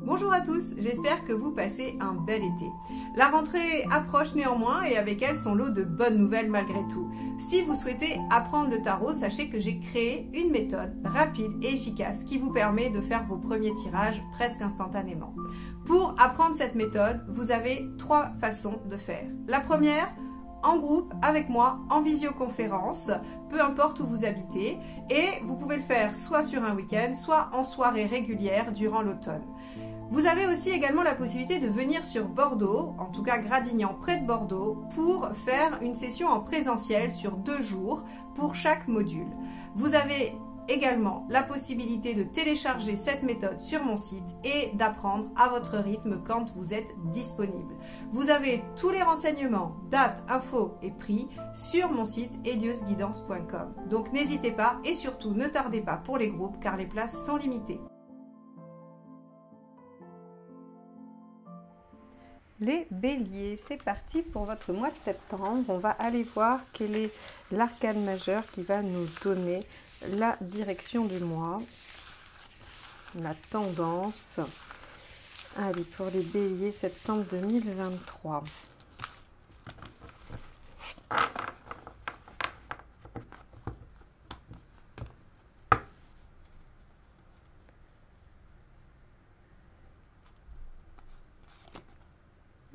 Bonjour à tous, j'espère que vous passez un bel été. La rentrée approche néanmoins et avec elle son lot de bonnes nouvelles malgré tout. Si vous souhaitez apprendre le tarot, sachez que j'ai créé une méthode rapide et efficace qui vous permet de faire vos premiers tirages presque instantanément. Pour apprendre cette méthode, vous avez 3 façons de faire. La première, en groupe avec moi, en visioconférence, peu importe où vous habitez, et vous pouvez le faire soit sur un week-end, soit en soirée régulière durant l'automne. Vous avez aussi également la possibilité de venir sur Bordeaux, en tout cas Gradignan près de Bordeaux, pour faire une session en présentiel sur 2 jours pour chaque module. Vous avez également la possibilité de télécharger cette méthode sur mon site et d'apprendre à votre rythme quand vous êtes disponible. Vous avez tous les renseignements, dates, infos et prix sur mon site eliosguidance.com. Donc n'hésitez pas et surtout ne tardez pas pour les groupes car les places sont limitées. Les béliers, c'est parti pour votre mois de septembre. On va aller voir quel est l'arcane majeur qui va nous donner la direction du mois, la tendance. Allez, pour les béliers, septembre 2023.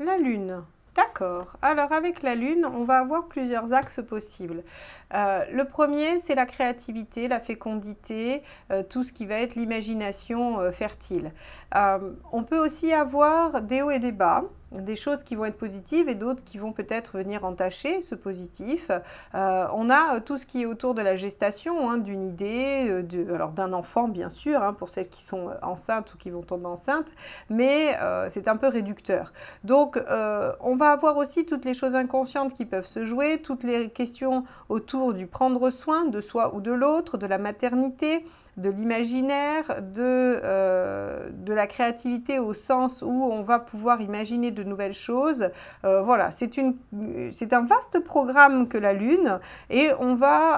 La lune, d'accord. Alors avec la lune, on va avoir plusieurs axes possibles. Le premier, c'est la créativité, la fécondité, tout ce qui va être l'imagination fertile. On peut aussi avoir des hauts et des bas, des choses qui vont être positives et d'autres qui vont peut-être venir entacher ce positif. On a tout ce qui est autour de la gestation, d'une idée, alors d'un enfant bien sûr, pour celles qui sont enceintes ou qui vont tomber enceintes, mais c'est un peu réducteur. Donc on va avoir aussi toutes les choses inconscientes qui peuvent se jouer, toutes les questions autour du prendre soin de soi ou de l'autre, de la maternité, de l'imaginaire, de la créativité au sens où on va pouvoir imaginer de nouvelles choses. Voilà, c'est un vaste programme que la Lune et on va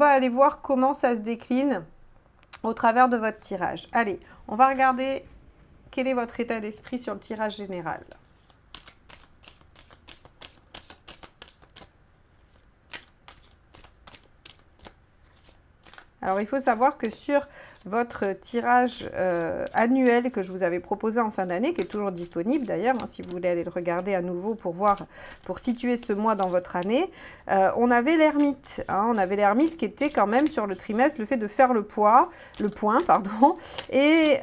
aller voir comment ça se décline au travers de votre tirage. Allez, on va regarder quel est votre état d'esprit sur le tirage général. Alors, il faut savoir que sur votre tirage annuel que je vous avais proposé en fin d'année, qui est toujours disponible d'ailleurs, si vous voulez aller le regarder à nouveau pour situer ce mois dans votre année, on avait l'ermite. On avait l'ermite qui était quand même sur le trimestre, le fait de faire le point, pardon. Et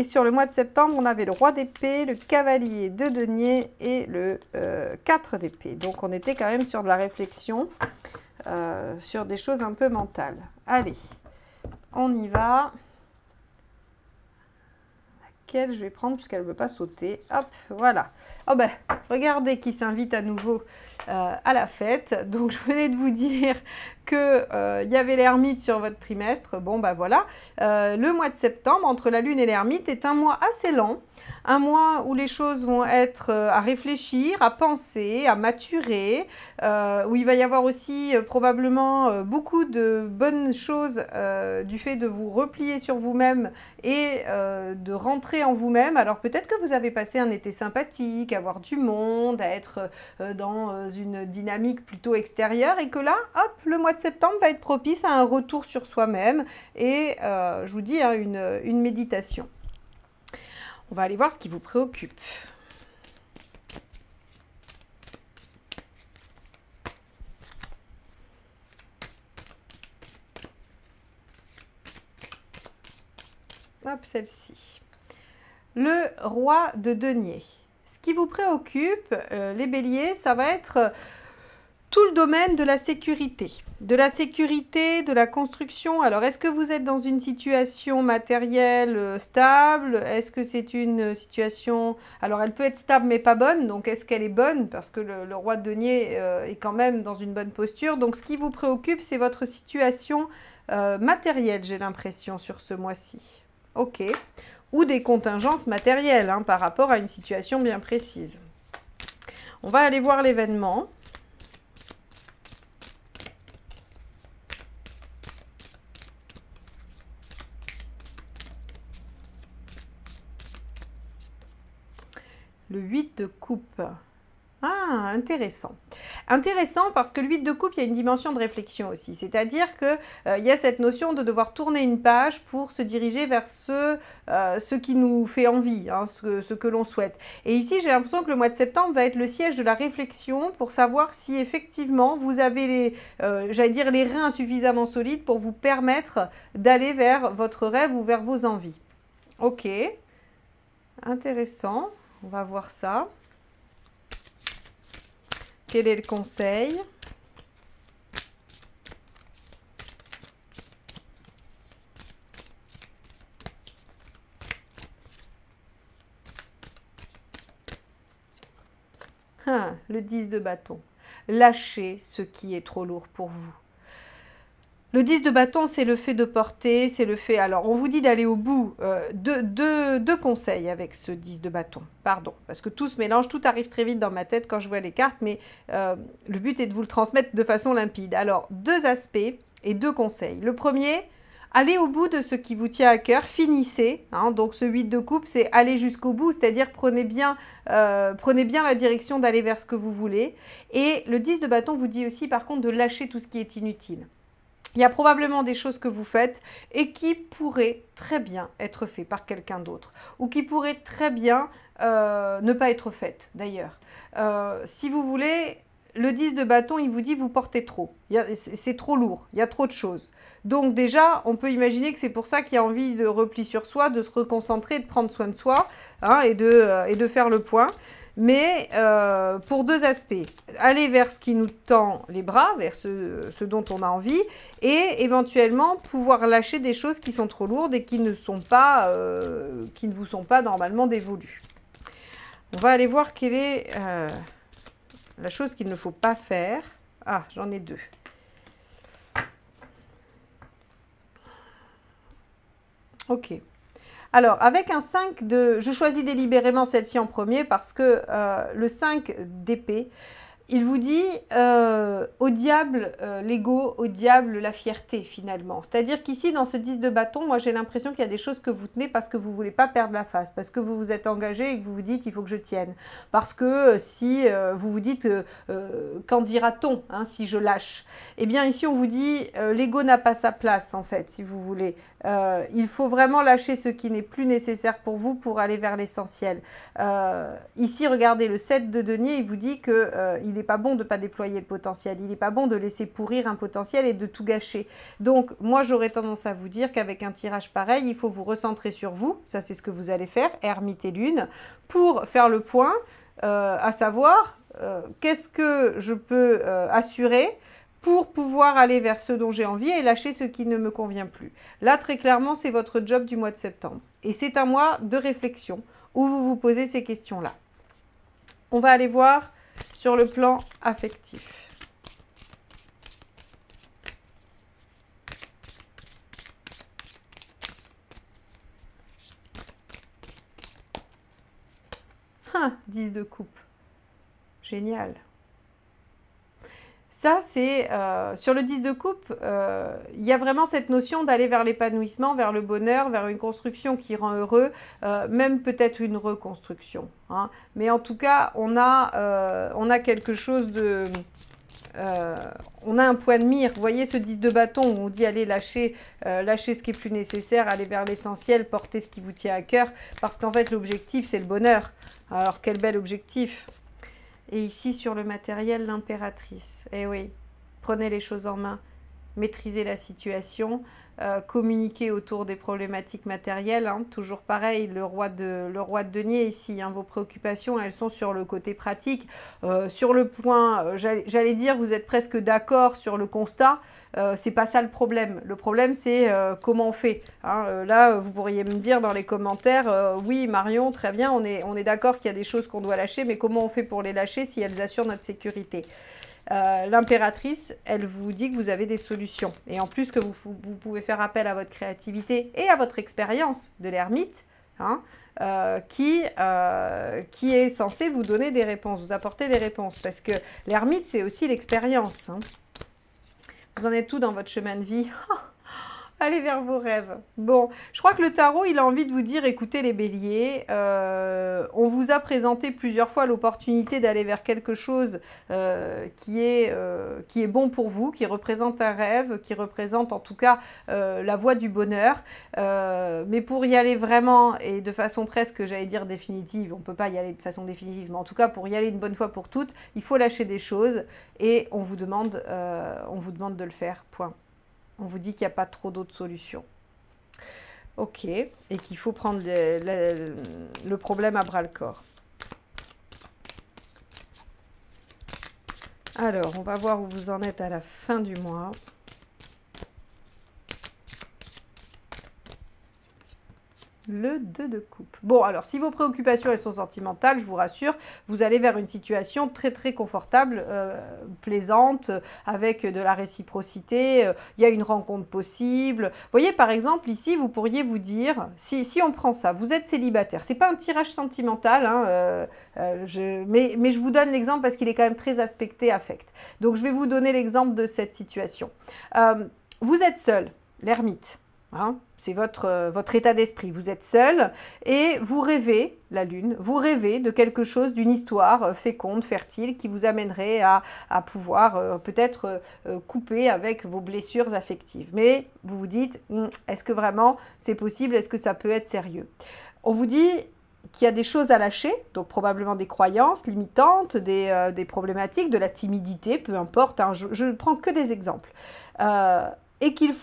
sur le mois de septembre, on avait le roi d'épée, le cavalier de denier et le 4 d'épée. Donc, on était quand même sur de la réflexion. Sur des choses un peu mentales. Allez, on y va. Laquelle je vais prendre puisqu'elle ne veut pas sauter. Hop, voilà. Oh ben, regardez qui s'invite à nouveau à la fête. Donc, je venais de vous dire que y avait l'ermite sur votre trimestre. Bon, ben voilà. Le mois de septembre, entre la lune et l'ermite, est un mois assez lent. Un mois où les choses vont être à réfléchir, à penser, à maturer, où il va y avoir aussi probablement beaucoup de bonnes choses du fait de vous replier sur vous-même et de rentrer en vous-même. Alors peut-être que vous avez passé un été sympathique, à voir du monde, à être dans une dynamique plutôt extérieure et que là, hop, le mois de septembre va être propice à un retour sur soi-même et je vous dis une méditation. On va aller voir ce qui vous préoccupe. Hop, celle-ci. Le roi de denier. Ce qui vous préoccupe, les béliers, ça va être tout le domaine de la sécurité, de la construction. Alors, est-ce que vous êtes dans une situation matérielle stable? Est-ce que c'est une situation... Alors, elle peut être stable mais pas bonne. Donc, est-ce qu'elle est bonne? Parce que le roi de denier est quand même dans une bonne posture. Donc, ce qui vous préoccupe, c'est votre situation matérielle, j'ai l'impression, sur ce mois-ci. Ok. Ou des contingences matérielles hein, par rapport à une situation bien précise. On va aller voir l'événement. Le 8 de coupe. Ah, intéressant. Intéressant parce que le 8 de coupe, il y a une dimension de réflexion aussi. C'est-à-dire qu'il y a cette notion de devoir tourner une page pour se diriger vers ce qui nous fait envie, hein, ce que l'on souhaite. Et ici, j'ai l'impression que le mois de septembre va être le siège de la réflexion pour savoir si effectivement vous avez j'allais dire les reins suffisamment solides pour vous permettre d'aller vers votre rêve ou vers vos envies. Ok, intéressant. On va voir ça. Quel est le conseil? Le 10 de bâton. Lâchez ce qui est trop lourd pour vous. Le 10 de bâton, c'est le fait de porter, c'est le fait... Alors, on vous dit d'aller au bout. Deux conseils avec ce 10 de bâton. Pardon, parce que tout se mélange, tout arrive très vite dans ma tête quand je vois les cartes, mais le but est de vous le transmettre de façon limpide. Alors, 2 aspects et 2 conseils. Le premier, allez au bout de ce qui vous tient à cœur, finissez. Hein, donc, ce 8 de coupe, c'est aller jusqu'au bout, c'est-à-dire prenez bien la direction d'aller vers ce que vous voulez. Et le 10 de bâton vous dit aussi, par contre, de lâcher tout ce qui est inutile. Il y a probablement des choses que vous faites et qui pourraient très bien être faites par quelqu'un d'autre ou qui pourraient très bien ne pas être faites d'ailleurs. Si vous voulez, le 10 de bâton, il vous dit vous portez trop. C'est trop lourd, il y a trop de choses. Donc déjà, on peut imaginer que c'est pour ça qu'il y a envie de repli sur soi, de se reconcentrer, de prendre soin de soi hein, et de faire le point. Mais pour 2 aspects, aller vers ce qui nous tend les bras, vers ce dont on a envie, et éventuellement pouvoir lâcher des choses qui sont trop lourdes et qui ne vous sont pas normalement dévolues. On va aller voir quelle est la chose qu'il ne faut pas faire. Ah, j'en ai 2. Ok. Alors, avec un 5 de... Je choisis délibérément celle-ci en premier parce que le 5 d'épée, il vous dit au diable l'ego, au diable la fierté finalement. C'est-à-dire qu'ici, dans ce 10 de bâton, moi j'ai l'impression qu'il y a des choses que vous tenez parce que vous ne voulez pas perdre la face, parce que vous vous êtes engagé et que vous vous dites il faut que je tienne. Parce que si vous vous dites qu'en dira-t-on hein, si je lâche? Eh bien ici on vous dit l'ego n'a pas sa place en fait, si vous voulez. Il faut vraiment lâcher ce qui n'est plus nécessaire pour vous pour aller vers l'essentiel. Ici, regardez, le 7 de denier, il vous dit qu'il n'est pas bon de ne pas déployer le potentiel. Il n'est pas bon de laisser pourrir un potentiel et de tout gâcher. Donc, moi, j'aurais tendance à vous dire qu'avec un tirage pareil, il faut vous recentrer sur vous. Ça, c'est ce que vous allez faire, ermite et lune, pour faire le point, à savoir qu'est-ce que je peux assurer pour pouvoir aller vers ce dont j'ai envie et lâcher ce qui ne me convient plus. Là, très clairement, c'est votre job du mois de septembre. Et c'est un mois de réflexion où vous vous posez ces questions-là. On va aller voir sur le plan affectif. Ah, 10 de coupe. Génial. Ça, c'est sur le 10 de coupe, il y a vraiment cette notion d'aller vers l'épanouissement, vers le bonheur, vers une construction qui rend heureux, même peut-être une reconstruction. Hein. Mais en tout cas, on a quelque chose de... on a un point de mire. Vous voyez ce 10 de bâton où on dit allez lâcher ce qui est plus nécessaire, aller vers l'essentiel, porter ce qui vous tient à cœur, parce qu'en fait, l'objectif, c'est le bonheur. Alors, quel bel objectif! Et ici, sur le matériel, l'impératrice. Eh oui, prenez les choses en main. maîtriser la situation, communiquer autour des problématiques matérielles, hein. Toujours pareil, le roi de denier ici, hein. Vos préoccupations, elles sont sur le côté pratique. Sur le point, j'allais dire, vous êtes presque d'accord sur le constat. C'est pas ça le problème. Le problème, c'est comment on fait, hein. Là, vous pourriez me dire dans les commentaires, oui, Marion, très bien, on est d'accord qu'il y a des choses qu'on doit lâcher, mais comment on fait pour les lâcher si elles assurent notre sécurité? L'impératrice, elle vous dit que vous avez des solutions. Et en plus que vous pouvez faire appel à votre créativité et à votre expérience de l'ermite, hein, qui est censé vous donner des réponses, vous apporter des réponses. Parce que l'ermite, c'est aussi l'expérience, hein. Vous en êtes où dans votre chemin de vie? Allez vers vos rêves. Bon, je crois que le tarot, il a envie de vous dire, écoutez les béliers, on vous a présenté plusieurs fois l'opportunité d'aller vers quelque chose qui est bon pour vous, qui représente un rêve, qui représente en tout cas la voie du bonheur. Mais pour y aller vraiment, et de façon presque, j'allais dire définitive, on ne peut pas y aller de façon définitive, mais en tout cas pour y aller une bonne fois pour toutes, il faut lâcher des choses et on vous demande de le faire, point. On vous dit qu'il n'y a pas trop d'autres solutions. Ok, et qu'il faut prendre le problème à bras-le-corps. Alors, on va voir où vous en êtes à la fin du mois. Le 2 de coupe. Bon, alors, si vos préoccupations, elles sont sentimentales, je vous rassure, vous allez vers une situation très, très confortable, plaisante, avec de la réciprocité. Il y a une rencontre possible. Vous voyez, par exemple, ici, vous pourriez vous dire, si on prend ça, vous êtes célibataire. C'est pas un tirage sentimental, hein, mais je vous donne l'exemple parce qu'il est quand même très aspecté affect. Donc, je vais vous donner l'exemple de cette situation. Vous êtes seul, l'ermite. Hein, c'est votre état d'esprit. Vous êtes seul et vous rêvez, la lune, vous rêvez de quelque chose, d'une histoire féconde, fertile, qui vous amènerait à pouvoir peut-être couper avec vos blessures affectives. Mais vous vous dites, est-ce que vraiment c'est possible? Est-ce que ça peut être sérieux? On vous dit qu'il y a des choses à lâcher, donc probablement des croyances limitantes, des problématiques, de la timidité, peu importe, hein, je ne prends que des exemples. Et qu'il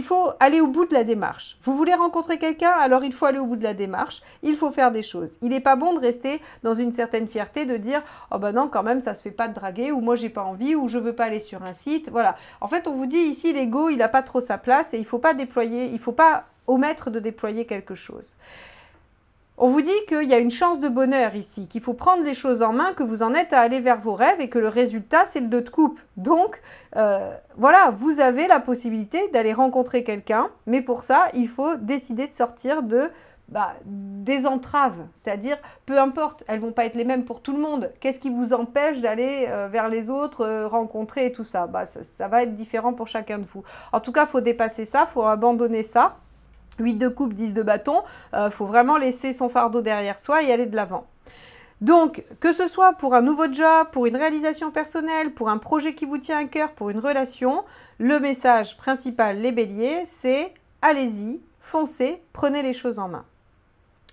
faut aller au bout de la démarche. Vous voulez rencontrer quelqu'un, alors il faut aller au bout de la démarche, il faut faire des choses. Il n'est pas bon de rester dans une certaine fierté, de dire « Oh ben non, quand même, ça se fait pas de draguer » ou « Moi, j'ai pas envie » ou « Je veux pas aller sur un site ». Voilà. En fait, on vous dit ici, l'ego, il n'a pas trop sa place et il faut pas omettre de déployer quelque chose. On vous dit qu'il y a une chance de bonheur ici, qu'il faut prendre les choses en main, que vous en êtes à aller vers vos rêves et que le résultat, c'est le 2 de coupe. Donc, voilà, vous avez la possibilité d'aller rencontrer quelqu'un, mais pour ça, il faut décider de sortir des entraves. C'est-à-dire, peu importe, elles ne vont pas être les mêmes pour tout le monde. Qu'est-ce qui vous empêche d'aller vers les autres, rencontrer et tout ça? Ça va être différent pour chacun de vous. En tout cas, il faut dépasser ça, il faut abandonner ça. 8 de coupe, 10 de bâton, faut vraiment laisser son fardeau derrière soi et aller de l'avant. Donc, que ce soit pour un nouveau job, pour une réalisation personnelle, pour un projet qui vous tient à cœur, pour une relation, le message principal, les béliers, c'est allez-y, foncez, prenez les choses en main.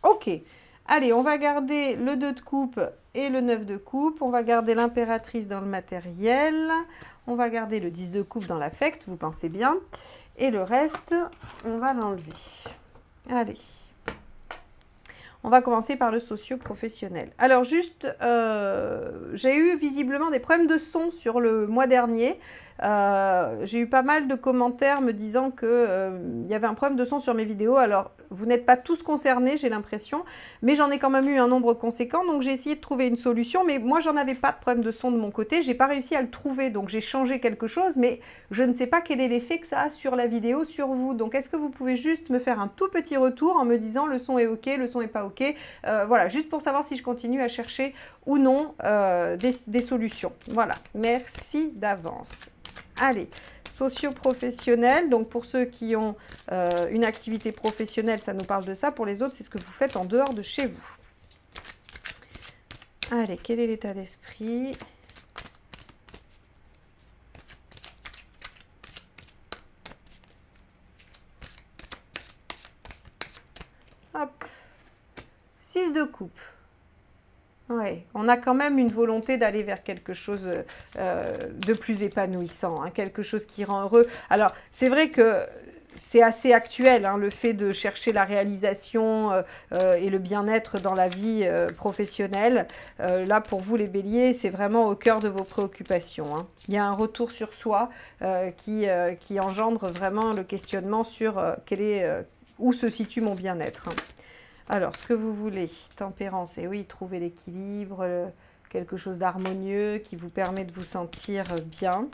Ok, allez, on va garder le 2 de coupe et le 9 de coupe, on va garder l'impératrice dans le matériel, on va garder le 10 de coupe dans l'affect, vous pensez bien. Et le reste, on va l'enlever. Allez. On va commencer par le socio-professionnel. Alors juste, j'ai eu visiblement des problèmes de son sur le mois dernier. J'ai eu pas mal de commentaires me disant qu'il y avait un problème de son sur mes vidéos. Alors, vous n'êtes pas tous concernés, j'ai l'impression, mais j'en ai quand même eu un nombre conséquent, donc j'ai essayé de trouver une solution, mais moi, j'en avais pas de problème de son de mon côté, j'ai pas réussi à le trouver, donc j'ai changé quelque chose, mais je ne sais pas quel est l'effet que ça a sur la vidéo, sur vous. Donc, est-ce que vous pouvez juste me faire un tout petit retour en me disant le son est ok, le son est pas ok, voilà, juste pour savoir si je continue à chercher ou non des solutions. Voilà, merci d'avance. Allez, socio-professionnel, donc pour ceux qui ont une activité professionnelle, ça nous parle de ça. Pour les autres, c'est ce que vous faites en dehors de chez vous. Allez, quel est l'état d'esprit? Hop, 6 de coupe. Ouais, on a quand même une volonté d'aller vers quelque chose de plus épanouissant, hein, quelque chose qui rend heureux. Alors, c'est vrai que c'est assez actuel, hein, le fait de chercher la réalisation et le bien-être dans la vie professionnelle. Là, pour vous, les béliers, c'est vraiment au cœur de vos préoccupations, hein. Il y a un retour sur soi qui engendre vraiment le questionnement sur où se situe mon bien-être, hein. Alors, ce que vous voulez, tempérance, et oui, trouver l'équilibre, quelque chose d'harmonieux qui vous permet de vous sentir bien.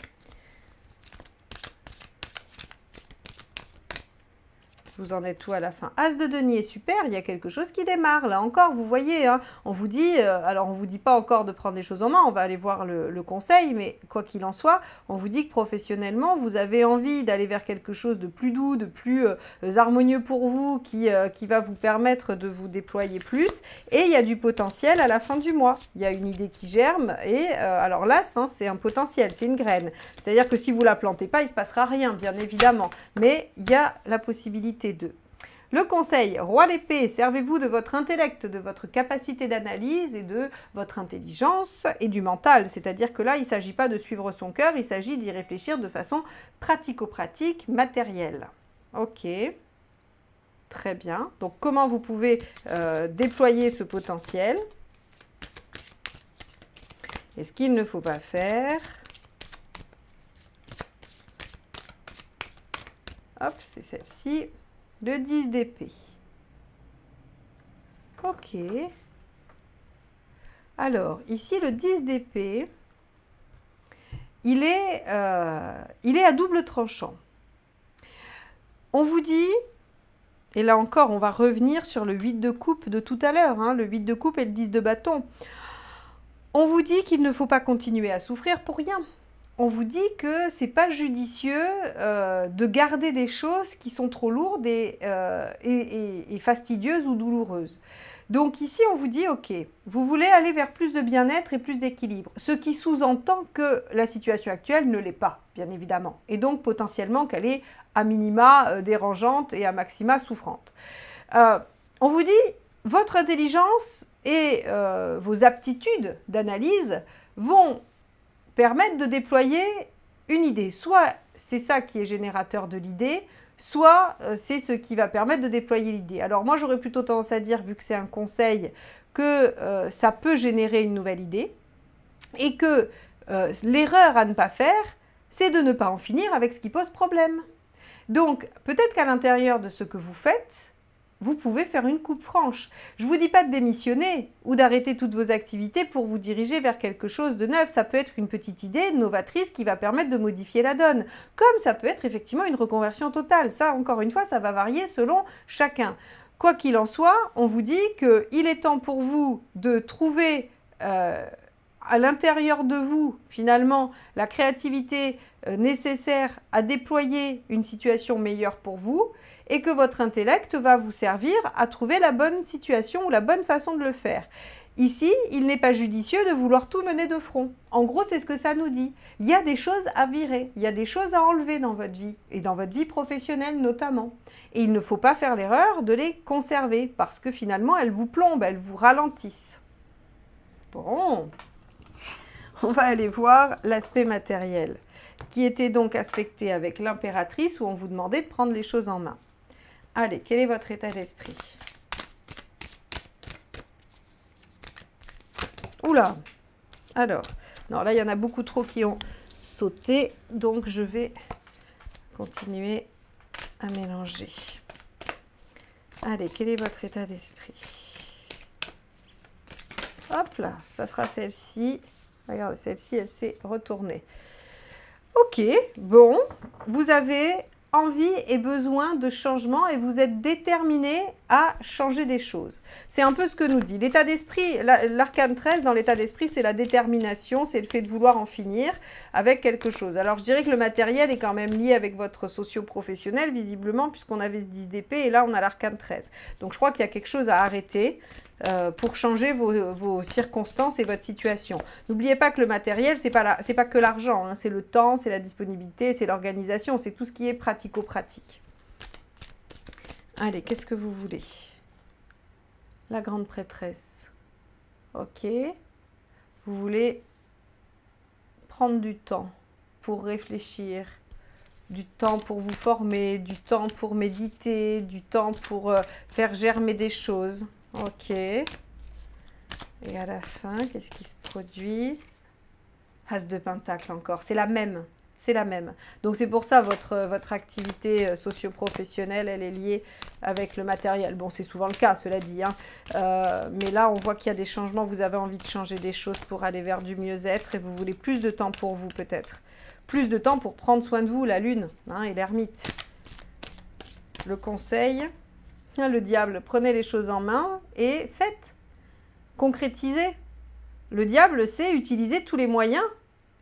Vous en êtes où à la fin? As de denier, super, il y a quelque chose qui démarre. Là encore, vous voyez, hein, on vous dit, alors on ne vous dit pas encore de prendre les choses en main, on va aller voir le conseil, mais quoi qu'il en soit, on vous dit que professionnellement, vous avez envie d'aller vers quelque chose de plus doux, de plus harmonieux pour vous, qui va vous permettre de vous déployer plus. Et il y a du potentiel à la fin du mois. Il y a une idée qui germe, et alors là, c'est un potentiel, c'est une graine. C'est-à-dire que si vous ne la plantez pas, il ne se passera rien, bien évidemment. Mais il y a la possibilité de. Le conseil, roi d'épée, servez-vous de votre intellect, de votre capacité d'analyse et de votre intelligence et du mental. C'est-à-dire que là, il ne s'agit pas de suivre son cœur, il s'agit d'y réfléchir de façon pratico-pratique, matérielle. Ok, très bien. Donc, comment vous pouvez déployer ce potentiel? Et ce qu'il ne faut pas faire? Hop, c'est celle-ci. Le 10 d'épée. Ok. Alors, ici, le 10 d'épée, il est à double tranchant. On vous dit, et là encore, on va revenir sur le 8 de coupe de tout à l'heure, hein, le 8 de coupe et le 10 de bâton. On vous dit qu'il ne faut pas continuer à souffrir pour rien. On vous dit que c'est pas judicieux de garder des choses qui sont trop lourdes et fastidieuses ou douloureuses. Donc ici, on vous dit, ok, vous voulez aller vers plus de bien-être et plus d'équilibre, ce qui sous-entend que la situation actuelle ne l'est pas, bien évidemment, et donc potentiellement qu'elle est à minima dérangeante et à maxima souffrante. On vous dit, votre intelligence et vos aptitudes d'analyse vont permettre de déployer une idée. Soit c'est ça qui est générateur de l'idée, soit c'est ce qui va permettre de déployer l'idée. Alors moi, j'aurais plutôt tendance à dire, vu que c'est un conseil, que ça peut générer une nouvelle idée et que l'erreur à ne pas faire, c'est de ne pas en finir avec ce qui pose problème. Donc, peut-être qu'à l'intérieur de ce que vous faites, vous pouvez faire une coupe franche. Je ne vous dis pas de démissionner ou d'arrêter toutes vos activités pour vous diriger vers quelque chose de neuf. Ça peut être une petite idée novatrice qui va permettre de modifier la donne. Comme ça peut être effectivement une reconversion totale. Ça, encore une fois, ça va varier selon chacun. Quoi qu'il en soit, on vous dit qu'il est temps pour vous de trouver à l'intérieur de vous, finalement, la créativité nécessaire à déployer une situation meilleure pour vous, et que votre intellect va vous servir à trouver la bonne situation ou la bonne façon de le faire. Ici, il n'est pas judicieux de vouloir tout mener de front. En gros, c'est ce que ça nous dit. Il y a des choses à virer, il y a des choses à enlever dans votre vie, et dans votre vie professionnelle notamment. Et il ne faut pas faire l'erreur de les conserver, parce que finalement, elles vous plombent, elles vous ralentissent. Bon, on va aller voir l'aspect matériel, qui était donc aspecté avec l'impératrice, où on vous demandait de prendre les choses en main. Allez, quel est votre état d'esprit? Oula! Alors, non, là, il y en a beaucoup trop qui ont sauté, donc je vais continuer à mélanger. Allez, quel est votre état d'esprit? Hop là, ça sera celle-ci. Regardez, celle-ci, elle s'est retournée. Ok, bon, vous avez envie et besoin de changement et vous êtes déterminé à changer des choses. C'est un peu ce que nous dit l'état d'esprit. L'arcane 13, dans l'état d'esprit, c'est la détermination, c'est le fait de vouloir en finir avec quelque chose. Alors, je dirais que le matériel est quand même lié avec votre socio-professionnel, visiblement, puisqu'on avait ce 10 d'épée et là, on a l'arcane 13. Donc, je crois qu'il y a quelque chose à arrêter pour changer vos circonstances et votre situation. N'oubliez pas que le matériel, c'est pas que l'argent, hein, c'est le temps, c'est la disponibilité, c'est l'organisation, c'est tout ce qui est pratico-pratique. Allez, qu'est-ce que vous voulez? La grande prêtresse. Ok. Vous voulez prendre du temps pour réfléchir, du temps pour vous former, du temps pour méditer, du temps pour faire germer des choses. Ok. Et à la fin, qu'est-ce qui se produit? As de Pentacle encore. C'est la même. C'est la même. Donc c'est pour ça votre activité socio-professionnelle, elle est liée avec le matériel. Bon, c'est souvent le cas, cela dit. Hein. Mais là, on voit qu'il y a des changements. Vous avez envie de changer des choses pour aller vers du mieux-être et vous voulez plus de temps pour vous peut-être. Plus de temps pour prendre soin de vous, la lune hein, et l'ermite. Le conseil, le diable, prenez les choses en main et faites. Concrétisez. Le diable, c'est utiliser tous les moyens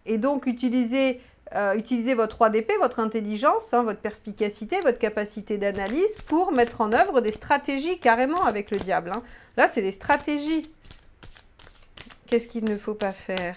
et donc utiliser votre 3DP, votre intelligence, hein, votre perspicacité, votre capacité d'analyse pour mettre en œuvre des stratégies carrément avec le diable. Hein. Là, c'est des stratégies. Qu'est-ce qu'il ne faut pas faire?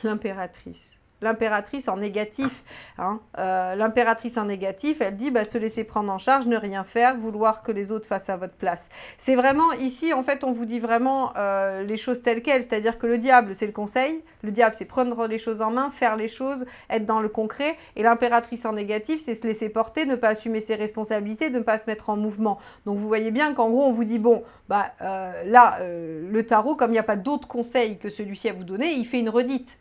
L'impératrice. L'impératrice en négatif. Hein. L'impératrice en négatif, elle dit se laisser prendre en charge, ne rien faire, vouloir que les autres fassent à votre place. C'est vraiment, ici, en fait, on vous dit vraiment les choses telles quelles. C'est-à-dire que le diable, c'est le conseil. Le diable, c'est prendre les choses en main, faire les choses, être dans le concret. Et l'impératrice en négatif, c'est se laisser porter, ne pas assumer ses responsabilités, ne pas se mettre en mouvement. Donc, vous voyez bien qu'en gros, on vous dit, bon, là, le tarot, comme il n'y a pas d'autres conseils que celui-ci à vous donner, il fait une redite.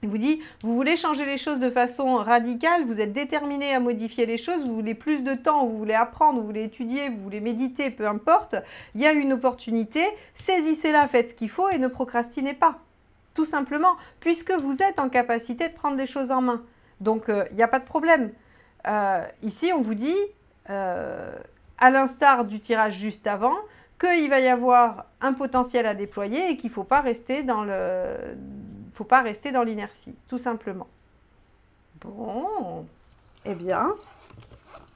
Il vous dit, vous voulez changer les choses de façon radicale, vous êtes déterminé à modifier les choses, vous voulez plus de temps, vous voulez apprendre, vous voulez étudier, vous voulez méditer, peu importe. Il y a une opportunité, saisissez-la, faites ce qu'il faut et ne procrastinez pas. Tout simplement, puisque vous êtes en capacité de prendre les choses en main. Donc, il n'y a pas de problème. Ici, on vous dit, à l'instar du tirage juste avant, qu'il va y avoir un potentiel à déployer et qu'il ne faut pas rester dans l'inertie, tout simplement. Bon, eh bien,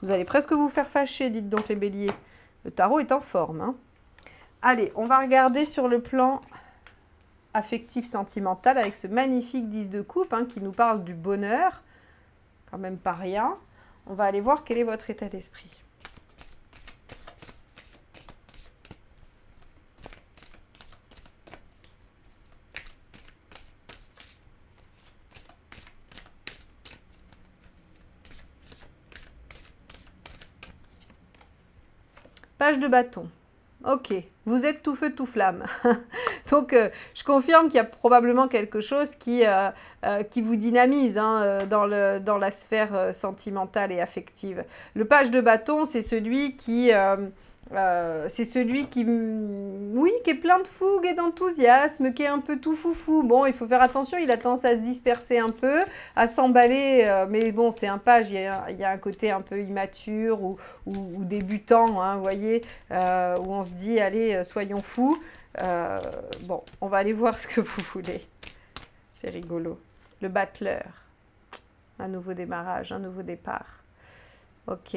vous allez presque vous faire fâcher, dites donc les béliers. Le tarot est en forme. Hein. Allez, on va regarder sur le plan affectif sentimental avec ce magnifique 10 de coupe hein, qui nous parle du bonheur, quand même pas rien. On va aller voir quel est votre état d'esprit. Page de bâton. Ok, vous êtes tout feu, tout flamme. Donc, je confirme qu'il y a probablement quelque chose qui vous dynamise hein, dans la sphère sentimentale et affective. Le page de bâton, c'est celui qui oui, qui est plein de fougue et d'enthousiasme, qui est un peu tout foufou. Bon, il faut faire attention, il a tendance à se disperser un peu, à s'emballer, mais bon, c'est un page, il y a un côté un peu immature ou débutant, hein, vous voyez, où on se dit, allez, soyons fous. Bon, on va aller voir ce que vous voulez. C'est rigolo. Le battleur. Un nouveau démarrage, un nouveau départ. Ok.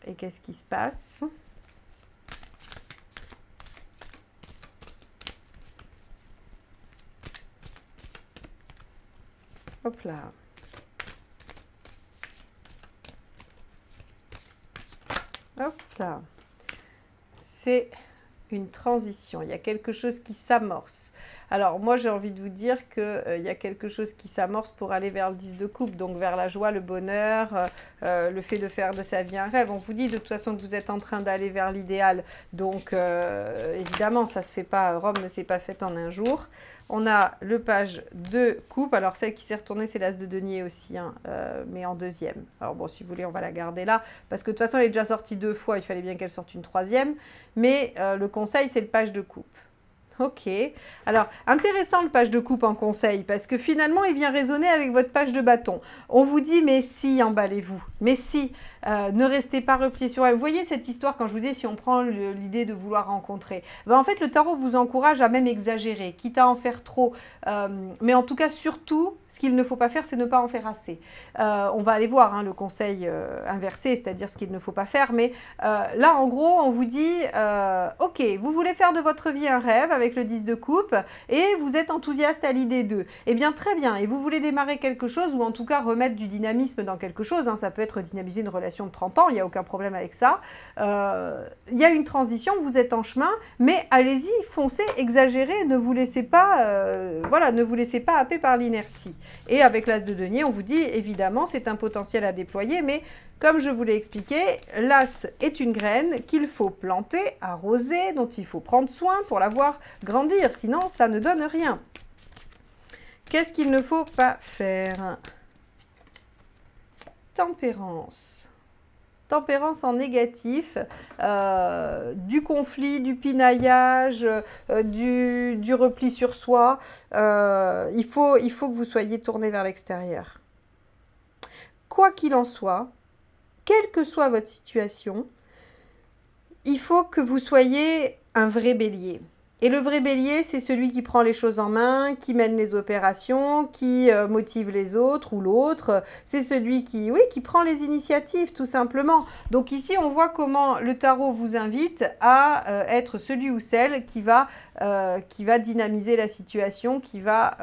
Et qu'est-ce qui se passe? Hop là. Hop là. C'est une transition. Il y a quelque chose qui s'amorce. Alors, moi, j'ai envie de vous dire qu'il y a quelque chose qui s'amorce pour aller vers le 10 de coupe, donc vers la joie, le bonheur, le fait de faire de sa vie un rêve. On vous dit de toute façon que vous êtes en train d'aller vers l'idéal. Donc, évidemment, ça ne se fait pas, Rome ne s'est pas faite en un jour. On a le page de coupe. Alors, celle qui s'est retournée, c'est l'as de denier aussi, hein, mais en deuxième. Alors, bon, si vous voulez, on va la garder là, parce que de toute façon, elle est déjà sortie 2 fois. Il fallait bien qu'elle sorte une 3e. Mais le conseil, c'est le page de coupe. Ok. Alors, intéressant le page de coupe en conseil, parce que finalement, il vient résonner avec votre page de bâton. On vous dit, mais si, emballez-vous. Mais si, ne restez pas repliés sur elle. Vous voyez cette histoire, quand je vous dis, si on prend l'idée de vouloir rencontrer. Ben, en fait, le tarot vous encourage à même exagérer, quitte à en faire trop. Mais en tout cas, surtout, ce qu'il ne faut pas faire, c'est ne pas en faire assez. On va aller voir hein, le conseil inversé, c'est-à-dire ce qu'il ne faut pas faire. Mais là, en gros, on vous dit, ok, vous voulez faire de votre vie un rêve avec le 10 de coupe et vous êtes enthousiaste à l'idée d'eux. Eh bien, très bien. Et vous voulez démarrer quelque chose ou en tout cas remettre du dynamisme dans quelque chose. Hein, ça peut être dynamiser une relation situation de 30 ans, il n'y a aucun problème avec ça. Il y a une transition, vous êtes en chemin, mais allez-y, foncez, exagérez, ne vous laissez pas, voilà, ne vous laissez pas happer par l'inertie. Et avec l'as de denier, on vous dit, évidemment, c'est un potentiel à déployer, mais comme je vous l'ai expliqué, l'as est une graine qu'il faut planter, arroser, dont il faut prendre soin pour la voir grandir, sinon ça ne donne rien. Qu'est-ce qu'il ne faut pas faire? Tempérance. Tempérance en négatif, du conflit, du pinaillage, du repli sur soi. Il faut que vous soyez tourné vers l'extérieur. Quoi qu'il en soit, quelle que soit votre situation, il faut que vous soyez un vrai bélier. Et le vrai bélier, c'est celui qui prend les choses en main, qui mène les opérations, qui motive les autres ou l'autre. C'est celui qui, oui, qui prend les initiatives, tout simplement. Donc ici, on voit comment le tarot vous invite à être celui ou celle qui va dynamiser la situation, qui va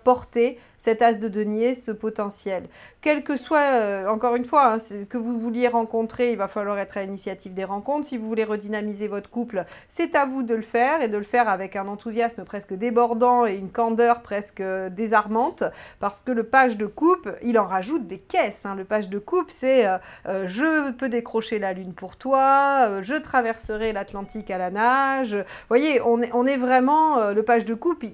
porter cet as de denier, ce potentiel. Quel que soit, encore une fois, hein, que vous vouliez rencontrer, il va falloir être à l'initiative des rencontres. Si vous voulez redynamiser votre couple, c'est à vous de le faire et de le faire avec un enthousiasme presque débordant et une candeur presque désarmante, parce que le page de coupe, il en rajoute des caisses. Hein. Le page de coupe, c'est je peux décrocher la lune pour toi, je traverserai l'Atlantique à la nage. Vous voyez, on est vraiment, le page de coupe,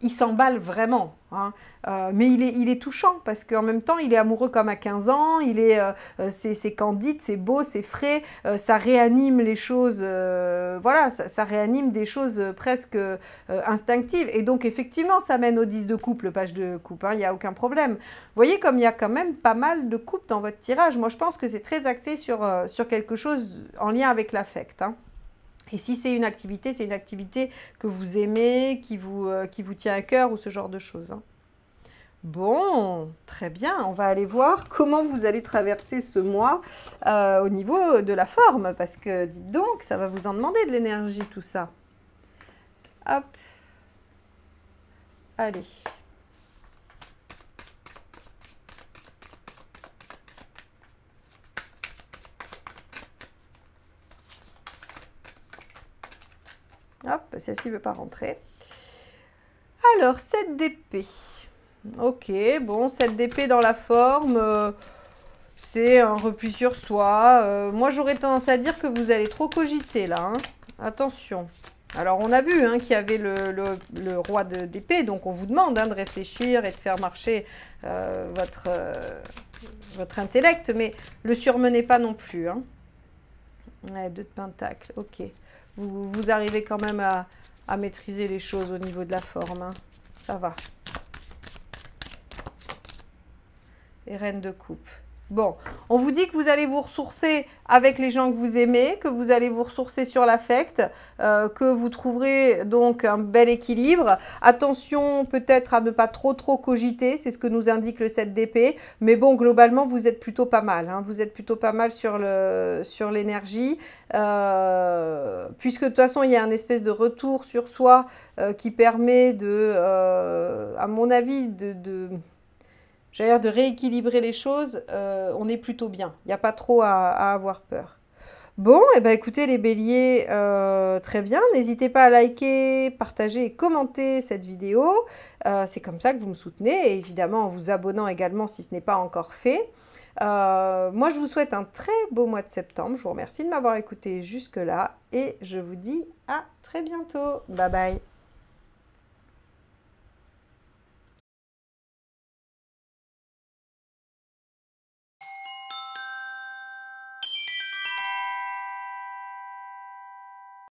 il s'emballe vraiment, hein. Mais il est touchant parce qu'en même temps, il est amoureux comme à 15 ans, c'est candide, c'est beau, c'est frais, ça réanime les choses, voilà, ça réanime des choses presque instinctives. Et donc, effectivement, ça mène au 10 de coupe, le page de coupe, hein, il n'y a aucun problème. Vous voyez comme il y a quand même pas mal de coupes dans votre tirage. Moi, je pense que c'est très axé sur quelque chose en lien avec l'affect, hein. Et si c'est une activité que vous aimez, qui vous tient à cœur ou ce genre de choses, hein. Bon, très bien. On va aller voir comment vous allez traverser ce mois au niveau de la forme. Parce que, dites donc, ça va vous en demander de l'énergie, tout ça. Hop. Allez. Hop, celle-ci ne veut pas rentrer. Alors, 7 d'épée. Ok, bon, 7 d'épée dans la forme, c'est un repli sur soi. Moi, j'aurais tendance à dire que vous allez trop cogiter, là, hein. Attention. Alors, on a vu hein, qu'il y avait le roi d'épée, donc on vous demande hein, de réfléchir et de faire marcher votre intellect, mais le surmenez pas non plus, hein. Ouais, 2 de pentacle, ok. Vous arrivez quand même à maîtriser les choses au niveau de la forme, hein. Ça va. Et reine de coupe. Bon, on vous dit que vous allez vous ressourcer avec les gens que vous aimez, que vous allez vous ressourcer sur l'affect, que vous trouverez donc un bel équilibre. Attention peut-être à ne pas trop cogiter, c'est ce que nous indique le 7 d'épée. Mais bon, globalement, vous êtes plutôt pas mal, hein. Vous êtes plutôt pas mal sur l'énergie, puisque de toute façon, il y a un espèce de retour sur soi qui permet à mon avis, de rééquilibrer les choses. On est plutôt bien. Il n'y a pas trop à avoir peur. Bon, et ben écoutez les béliers, très bien. N'hésitez pas à liker, partager et commenter cette vidéo. C'est comme ça que vous me soutenez. Et évidemment, en vous abonnant également si ce n'est pas encore fait. Moi, je vous souhaite un très beau mois de septembre. Je vous remercie de m'avoir écouté jusque-là. Et je vous dis à très bientôt. Bye bye.